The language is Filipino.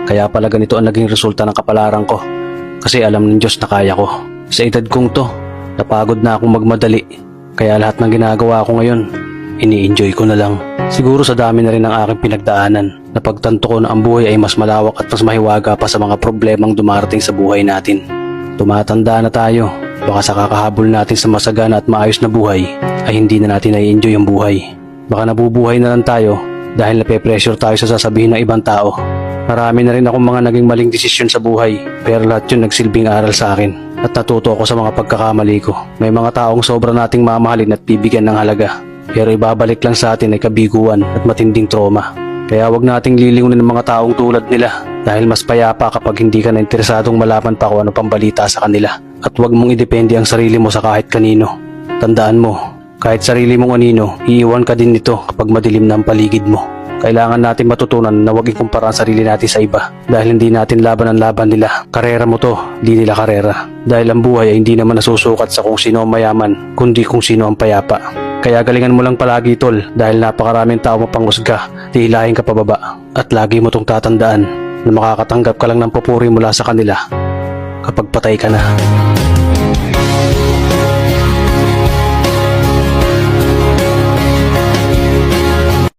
Kaya pala ganito ang naging resulta ng kapalaran ko. Kasi alam ng Diyos na kaya ko. Sa edad kong to, napagod na akong magmadali. Kaya lahat ng ginagawa ko ngayon, ini-enjoy ko na lang. Siguro sa dami na rin ng aking pinagdaanan, napagtanto ko na ang buhay ay mas malawak at mas mahiwaga pa sa mga problemang dumarating sa buhay natin. Tumatanda na tayo, baka sa kakahabol natin sa masagana at maayos na buhay, ay hindi na natin nai-enjoy ang buhay. Baka nabubuhay na lang tayo dahil nape-pressure tayo sa sasabihin ng ibang tao. Marami na rin akong mga naging maling desisyon sa buhay, pero lahat yun nagsilbing aral sa akin at natuto ako sa mga pagkakamali ko. May mga taong sobra nating mamahalin at bibigyan ng halaga, pero ibabalik lang sa atin ay kabiguan at matinding trauma. Kaya wag nating lilingunin ng mga taong tulad nila dahil mas payapa kapag hindi ka na interesadong malaman pa kung ano pang balita sa kanila. At wag mong idepende ang sarili mo sa kahit kanino. Tandaan mo, kahit sarili mong anino, iiwan ka din nito kapag madilim na ang paligid mo. Kailangan natin matutunan na huwag ikumpara ang sarili natin sa iba dahil hindi natin laban ang laban nila. Karera mo to, di nila karera. Dahil ang buhay ay hindi naman nasusukat sa kung sino ang mayaman, kundi kung sino ang payapa. Kaya galingan mo lang palagi tol dahil napakaraming tao mapanghusga, hihilahin ka pababa. At lagi mo tong tatandaan na makakatanggap ka lang ng papuri mula sa kanila kapag patay ka na.